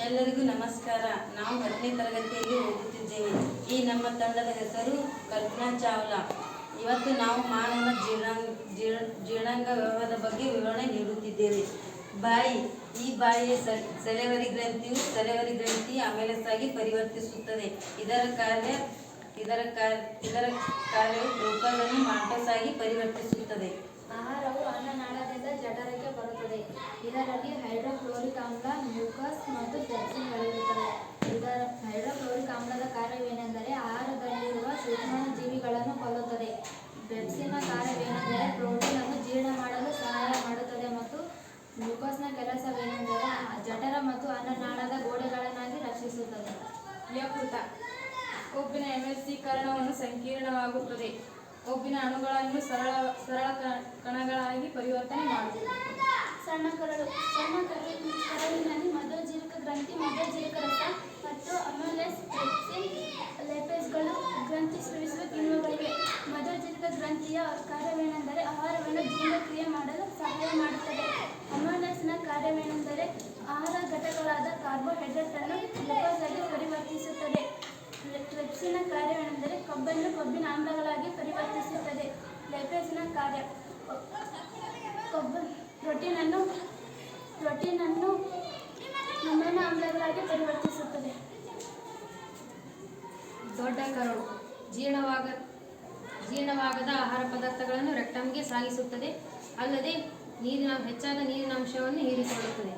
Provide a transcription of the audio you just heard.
ಎಲ್ಲರಿಗೂ ನಮಸ್ಕಾರ. ನಾವು 10ನೇ ತರಗತಿಯಲ್ಲಿ ಓದುತ್ತಿದ್ದೇವೆ. ಈ ನಮ್ಮ ತಂಡದ ಹೆಸರು ಕಲ್ಪನಾ ಚಾವ್ಲಾ. ಇವತ್ತು ನಾವು ಮಾನವನ ಜೀರ್ಣಾಂಗ ವ್ಯವಹಾರದ ಬಗ್ಗೆ ವಿವರಣೆ ನೀಡುತ್ತಿದ್ದೇವೆ. ಬಾಯಿ. ಈ ಬಾಯಿಯ ಸೆಲೆವರಿ ಗ್ರಂಥಿಯ ಅಮೆಲಸಾಗಿ ಪರಿವರ್ತಿಸುತ್ತದೆ. ಇದರ ಕಾರ್ಯವು ಗ್ಲೂಕೋಸ್ ಅನ್ನು ಮಾಲ್ಟೋಸ್ ಆಗಿ ಪರಿವರ್ತಿಸುತ್ತದೆ. ಆಹಾರವು ಅನ್ನನಾಳದಿಂದ ಜಠರಕ್ಕೆ ಬರುತ್ತದೆ. ಇದರಲ್ಲಿ ಹೈಡ್ರೋಕ್ಲೋರಿಕ್ ಆಮ್ಲ, ಮ್ಯೂಕಸ್ ಮತ್ತು ಪೆಪ್ಸಿನ್ಗಳಿರುತ್ತವೆ. ಹೈಡ್ರೋಕ್ಲೋರಿಕ್ ಆಮ್ಲದ ಕಾರ್ಯವೇನೆಂದರೆ ಆಹಾರದಲ್ಲಿರುವ ಸೂಕ್ಷ್ಮಾಣುಜೀವಿಗಳನ್ನು ಕೊಲ್ಲುತ್ತದೆ. ಪೆಪ್ಸಿನ್ನ ಕಾರ್ಯವೇನೆಂದರೆ ಪ್ರೋಟೀನ್ ಅನ್ನು ಜೀರ್ಣ ಮಾಡಲು ಸಹಾಯ ಮಾಡುತ್ತದೆ ಮತ್ತು ಮ್ಯೂಕಸ್ನ ಕೆಲಸವೇನೆಂದರೆ ಜಠರ ಮತ್ತು ಅನ್ನನಾಳದ ಗೋಡೆಗಳನ್ನಾಗಿ ರಕ್ಷಿಸುತ್ತದೆ. ಯಕೃತ. ಕೊಬ್ಬಿನ ಎಮಲ್ಸೀಕರಣವನ್ನು ಸಂಕೀರ್ಣವಾಗುತ್ತದೆ. ಕೊಬ್ಬಿನ ಅಣುಗಳನ್ನು ಸರಳ ಕಣಗಳಾಗಿ ಪರಿವರ್ತನೆ ಮಾಡುತ್ತದೆ. ಸಣ್ಣ ಕರಳಿನಲ್ಲಿ ಮಧುಜೀರಕ ಗ್ರಂಥಿ, ಮಧುಜೀರಕ ರಸ ಮತ್ತು ಅಮೈಲೇಸ್, ಪೆಪ್ಸಿನ್, ಲೇಪೇಸ್ಗಳು ಗ್ರಂಥಿ ಸ್ರವಿಸುವ ಕಿಣ್ವಗಳಿವೆ. ಮಧುಜೀರಕ ಗ್ರಂಥಿಯ ಕಾರ್ಯವೇನೆಂದರೆ ಆಹಾರವನ್ನು ಜೀರ್ಣಕ್ರಿಯೆ ಮಾಡಲು ಸಹಾಯ ಮಾಡುತ್ತದೆ. ಅಮೈಲೇಸ್ನ ಕಾರ್ಯವೇನೆಂದರೆ ಆಹಾರ ಘಟಕಗಳಾದ ಕಾರ್ಬೋಹೈಡ್ರೇಟ್ ಅನ್ನು ಗ್ಲೂಕೋಸ್ ಆಗಿ ಪರಿವರ್ತಿಸುತ್ತದೆ. ಪೆಪ್ಸಿನ್ನ ಕಾರ್ಯವೇನೆಂದರೆ ಕೊಬ್ಬನ್ನು ಕೊಬ್ಬಿನ ಆಮ್ಲಗಳಾಗಿ ಪರಿವರ್ತಿಸುತ್ತದೆ. ಲೇಪೇಸ್ನ ಕಾರ್ಯ ಪ್ರೋಟೀನ್ ಅನ್ನು ಅಮೈನೋ ಆಮ್ಲಗಳಾಗಿ ಪರಿವರ್ತಿಸುತ್ತದೆ. ದೊಡ್ಡ ಕರಳು. ಜೀರ್ಣವಾಗದ ಆಹಾರ ಪದಾರ್ಥಗಳನ್ನು ರೆಕ್ಟಮ್ಗೆ ಸಾಗಿಸುತ್ತದೆ. ಅಲ್ಲದೆ ಹೆಚ್ಚಾದ ನೀರಿನ ಅಂಶವನ್ನು ಹೀರಿಕೊಳ್ಳುತ್ತದೆ.